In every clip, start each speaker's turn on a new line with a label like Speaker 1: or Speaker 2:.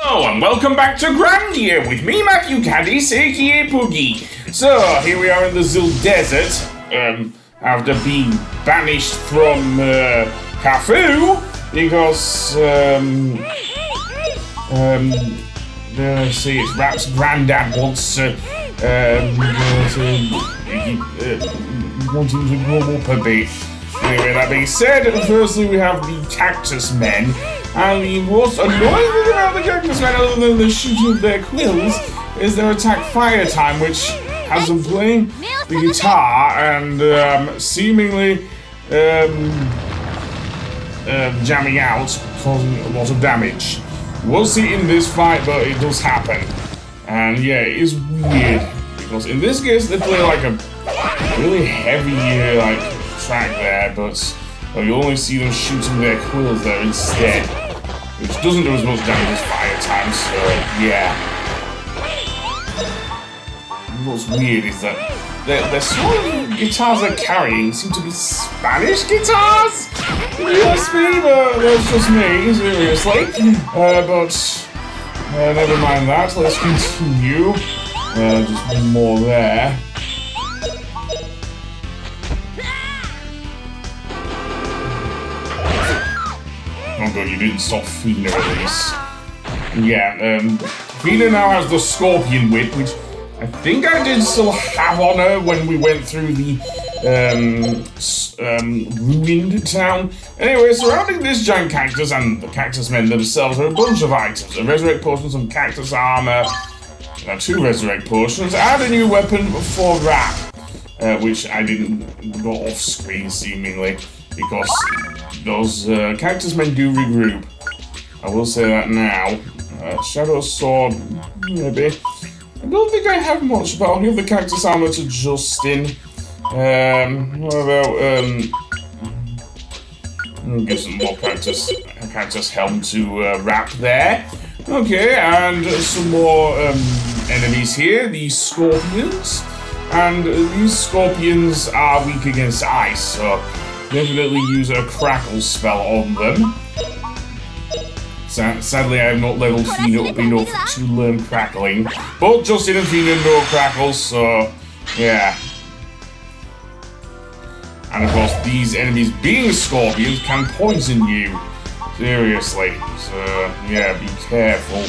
Speaker 1: Hello and welcome back to Grandia with me, Matthew Caddis, aka Boogie. So, here we are in the Zil Desert, after being banished from Cafu, because, let's see, it's Rap's granddad wants want him to grow up a bit. Anyway, that being said, firstly we have the Cactus Men, and the most annoying thing about the Cactus Men, other than the shooting of their quills, is their attack fire time, which has them playing the guitar and seemingly jamming out, causing a lot of damage. We'll see in this fight, but it does happen. And yeah, it is weird, because in this case they play like a really heavy track there, but you only see them shooting their quills there instead, which doesn't do as much damage as fire time, so yeah. What's weird is that the sort of guitars they're carrying seem to be Spanish guitars? Yes, me, but that's just me, seriously. But never mind that, let's continue. Just one more there. Oh god, you didn't stop Fina at least. Yeah, Fina now has the Scorpion Whip, which I think I did still have on her when we went through the ruined town. Anyway, surrounding this giant cactus and the Cactus Men themselves are a bunch of items. A Resurrect Potion, some cactus armor, 2 Resurrect Potions, and a new weapon for Rap, which I didn't go off screen seemingly, because those Cactus Men do regroup. I will say that now. Shadow Sword, maybe. I don't think I have much, but I'll give the Cactus Armor to Justin. What about, I'll give some more Cactus Helm to Rap there. Okay, and some more enemies here, these Scorpions. And these Scorpions are weak against ice, so definitely use a Crackle spell on them. Sadly, I have not leveled Fina up enough to learn Crackling, but Justin and Fina know Crackles, so yeah. And of course, these enemies being Scorpions can poison you. Seriously, so yeah, be careful.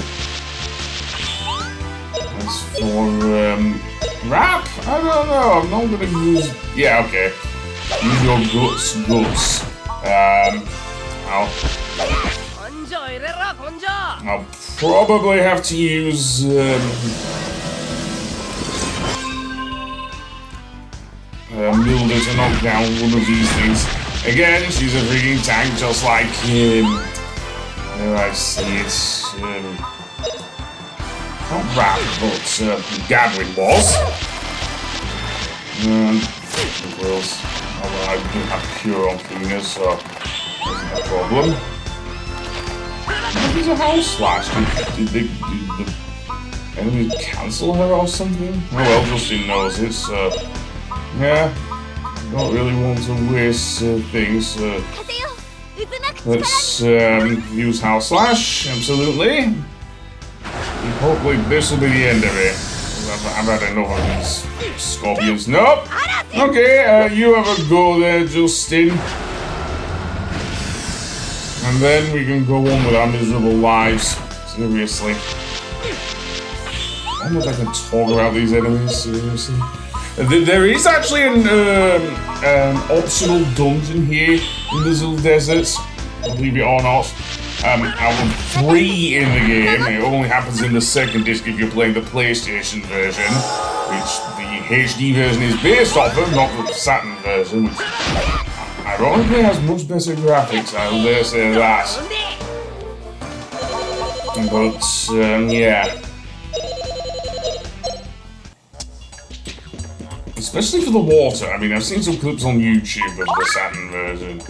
Speaker 1: As for Rap, I don't know, I'm not gonna use. Yeah, okay. Use your guts. I'll probably have to use Milda to knock down one of these things. Again, she's a freaking tank, just like there I see it. Not Rap, but Gadwin was. What else? Although I do have Cure on Fingers, so isn't a problem. Maybe it's a house slash. Did the enemy cancel her or something? Oh well, Justin knows it, so yeah. Don't really want to waste things. Let's use house slash, absolutely. And hopefully this will be the end of it. I've had enough of these Scorpions. Nope! Okay, you have a go there, Justin. And then we can go on with our miserable lives. Seriously. I don't know if I can talk about these enemies, seriously. There is actually an optional dungeon here in the Zil Desert, believe it or not. Out of 3 in the game. It only happens in the second disc if you're playing the PlayStation version, which the HD version is based off of, not the Saturn version, which ironically has much better graphics, I will dare say that. But, yeah. Especially for the water. I mean, I've seen some clips on YouTube of the Saturn version.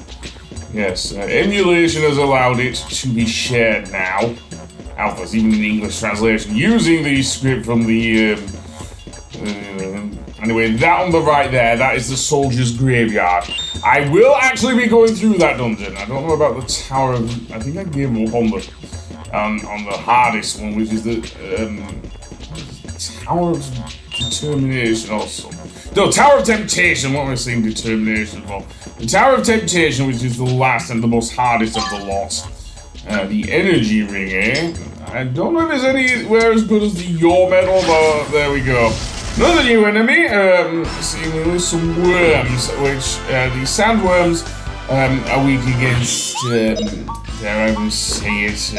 Speaker 1: Yes, emulation has allowed it to be shared now. Alpha's even in English translation, using the script from the Anyway, that on the right there, that is the soldier's graveyard. I will actually be going through that dungeon. I don't know about the Tower of... I think I gave up on the on the hardest one, which is the Tower of Determination or something. No, Tower of Temptation. What am I saying determination for? The Tower of Temptation, which is the last and the most hardest of the lot. The Energy Ring, eh? I don't know if there's anywhere as good as the Your Medal, but there we go. Another new enemy, seemingly some worms, which the sandworms are weak against, dare I even say it,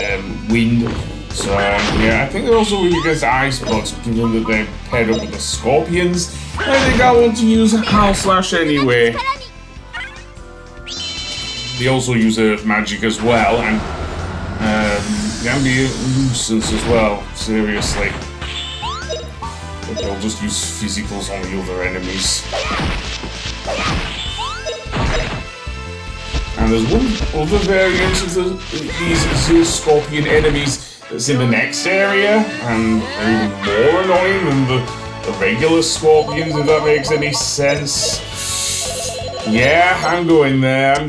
Speaker 1: wind. So, yeah, I think they're also weak against ice bugs, given that they're paired up with the scorpions. I think I want to use Howl Slash anyway. They also use Earth Magic as well, and can be a nuisance as well, seriously. But they'll just use physicals on the other enemies. And there's one other variant of these Zil Scorpion enemies that's in the next area, and they're even more annoying than the regular scorpions, if that makes any sense. Yeah, I'm going there.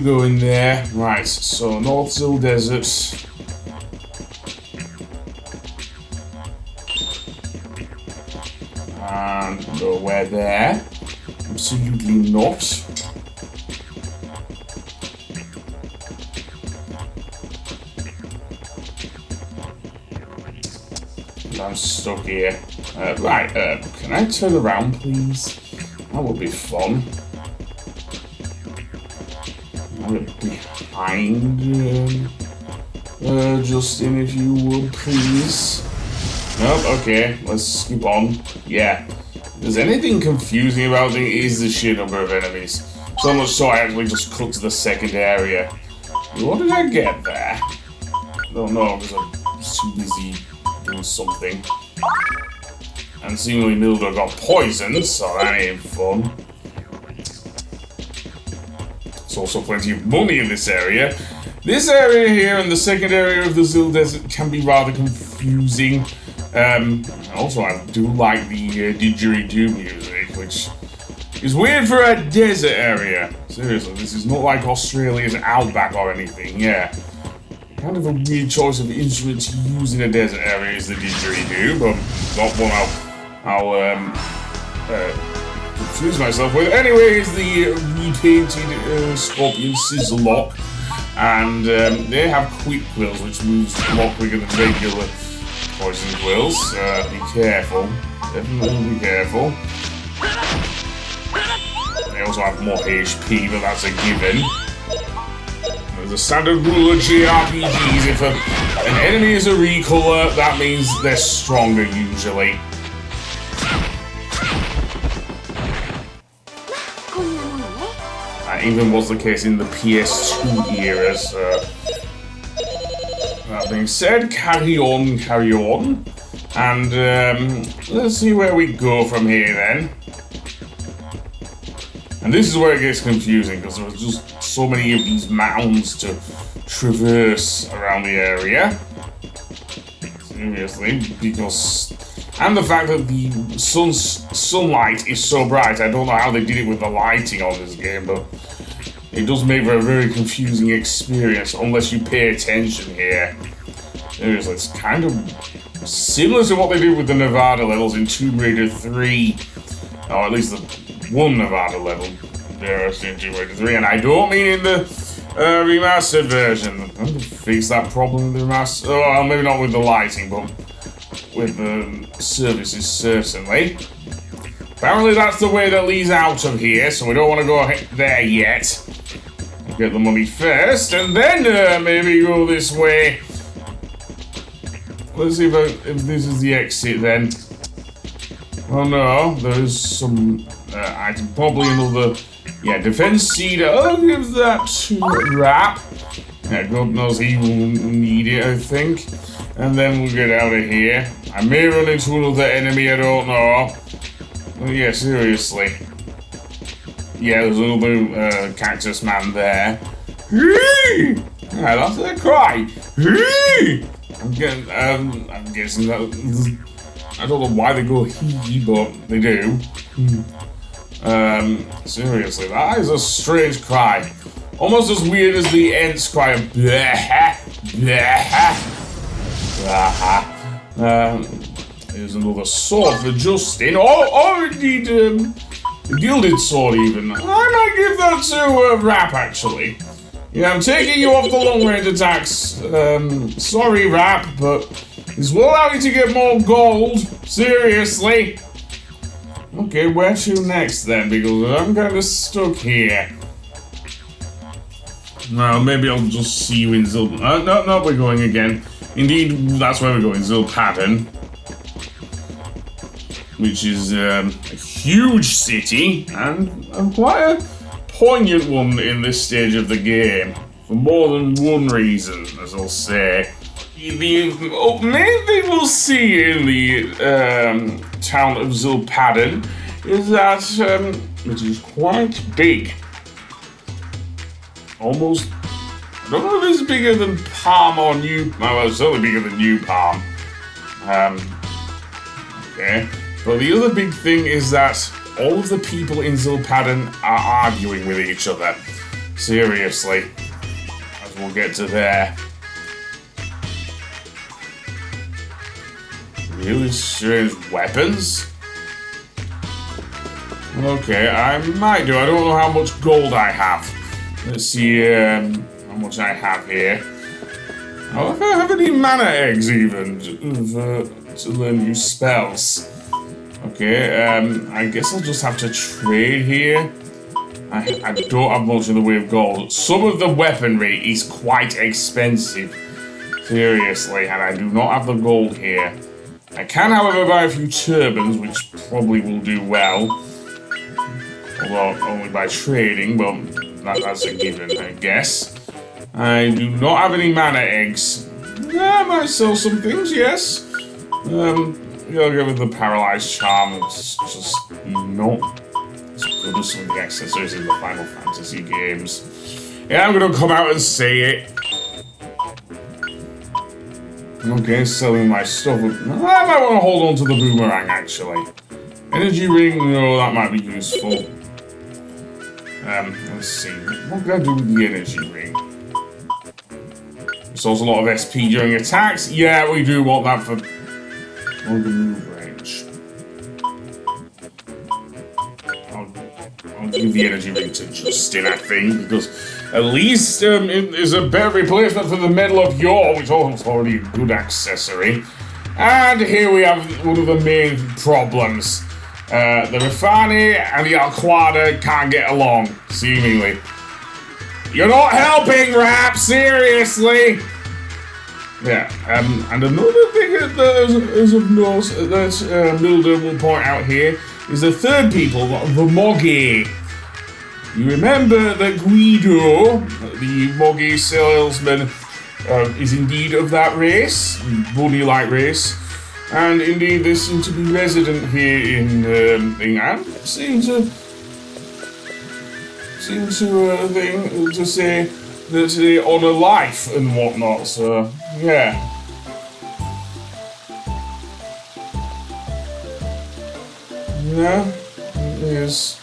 Speaker 1: Right, so North Zil Desert. And nowhere there. Absolutely not. I'm stuck here. Right, can I turn around, please? That would be fun. I'm behind Justin, if you would, please. Nope, okay, let's skip on. Yeah. If there's anything confusing about it, is the sheer number of enemies. So much so I actually just clicked to the second area. What did I get there? I don't know, because I'm too busy doing something. And seemingly Mildred got poisoned, so that ain't fun. There's also plenty of money in this area. This area here and the second area of the Zil Desert can be rather confusing. Also, I do like the didgeridoo music, which is weird for a desert area. Seriously, this is not like Australia's outback or anything, yeah. Kind of a weird choice of instrument to use in a desert area is the didgeridoo, but not one I'll confuse myself with. Anyway, it's the repainted Scorpion Scissor Lock, and they have quick quills, which moves a lot quicker than regular poison quills. Be careful, definitely be careful. They also have more HP, but that's a given. The standard rule of JRPGs, if an enemy is a recolor, that means they're stronger usually. That even was the case in the PS2 era, so... That being said, carry on. And let's see where we go from here then. And this is where it gets confusing, because there's just so many of these mounds to traverse around the area. Seriously, because... And the fact that the sunlight is so bright, I don't know how they did it with the lighting on this game, but it does make for a very confusing experience, unless you pay attention here. Seriously, it's kind of similar to what they did with the Nevada levels in Tomb Raider 3. Or at least the one Nevada level there in Tomb Raider 3, and I don't mean in the remastered version. I'm going to fix that problem with the remastered. Oh, well, maybe not with the lighting, but with the services certainly. Apparently that's the way that leads out of here, so we don't want to go there yet. We'll get the money first, and then maybe go this way. Let's see if this is the exit then. Oh no, there's some item, probably another, yeah, defense cedar. I'll give that to Rap. Yeah, God knows he will need it, I think. And then we'll get out of here. I may run into another enemy, I don't know. Oh, yeah, seriously. Yeah, there's another cactus man there. Yeah, that's their cry. I'm guessing that... I don't know why they go hee, but they do. Seriously, that is a strange cry. Almost as weird as the Ents cry of bleh, bleh. Here's another sword for Justin. Or indeed, a gilded sword even. I might give that to Rap, actually. Yeah, I'm taking you off the long-range attacks. Sorry, Rap, but this will allow you to get more gold. Seriously. Okay, where to next then? Because I'm kind of stuck here. Well, maybe I'll just see you in Zil... no, we're going again. Indeed, that's where we're going, Zil Padon. Which is a huge city, and quite a poignant one in this stage of the game. For more than one reason, as I'll say. The main thing we'll see in the town of Zil Padon is that it is quite big. Almost, I don't know if it's bigger than Palm or New... Well, it's certainly bigger than New Palm. Okay. But the other big thing is that all of the people in Zil Padon are arguing with each other. Seriously. As we'll get to there. Really strange weapons? Okay, I might do. I don't know how much gold I have. Let's see how much I have here. Oh, if I have any mana eggs even to learn new spells. Okay, I guess I'll just have to trade here. I don't have much in the way of gold. Some of the weaponry is quite expensive. Seriously, and I do not have the gold here. I can, however, buy a few turbans, which probably will do well. Although only by trading, but that's a given, I guess. I do not have any mana eggs. I might sell some things, yes. I'll go with the Paralyzed Charm. It's just not as good as some of the accessories in the Final Fantasy games. Yeah, I'm gonna come out and say it. Okay, selling my stuff. I might want to hold on to the boomerang, actually. Energy ring, no, that might be useful. Let's see. What can I do with the energy ring? Restores a lot of SP during attacks. Yeah, we do want that for longer move range. I'll give the energy ring to Justin, I think, because at least it is a better replacement for the Medal of Yore, which is already a good accessory. And here we have one of the main problems. The Rafani and the Alquada can't get along, seemingly. You're not helping, Rap, seriously! Yeah, and another thing that is of note that Milder will point out here is the third people, the Mogay. You remember that Guido, the Mogay salesman, is indeed of that race, bunny-like race, and indeed they seem to be resident here in England. Seem to say that they honour life and whatnot. So yeah. Yeah, it is.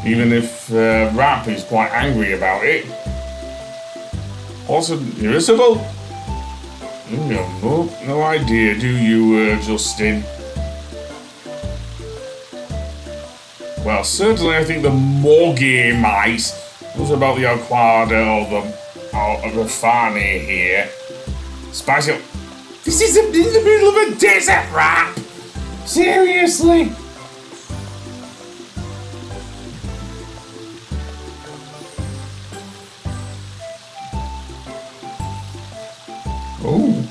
Speaker 1: Even if Rap is quite angry about it. Also, irritable? No idea, do you, Justin? Well, certainly I think the Mogay might. What about the Alquada or the Rafani here? Spicy up. This is in the middle of a desert, Rap! Seriously? Oh.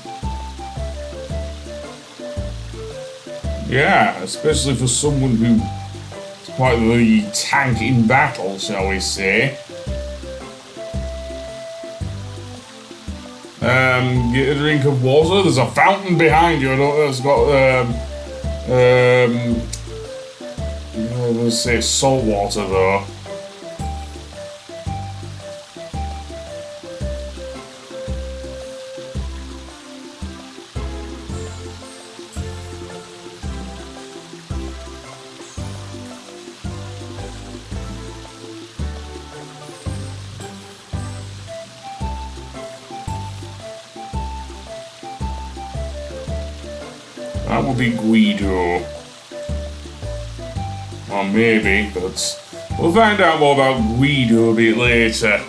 Speaker 1: Yeah, especially for someone who is quite the tank in battle, shall we say. Get a drink of water. There's a fountain behind you. I don't know. It's got let's say salt water though. That will be Guido. Or maybe, but we'll find out more about Guido a bit later.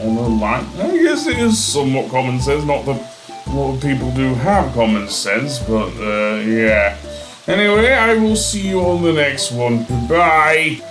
Speaker 1: Although, I guess it is somewhat common sense. Not that a lot of people do have common sense, but yeah. Anyway, I will see you on the next one. Goodbye.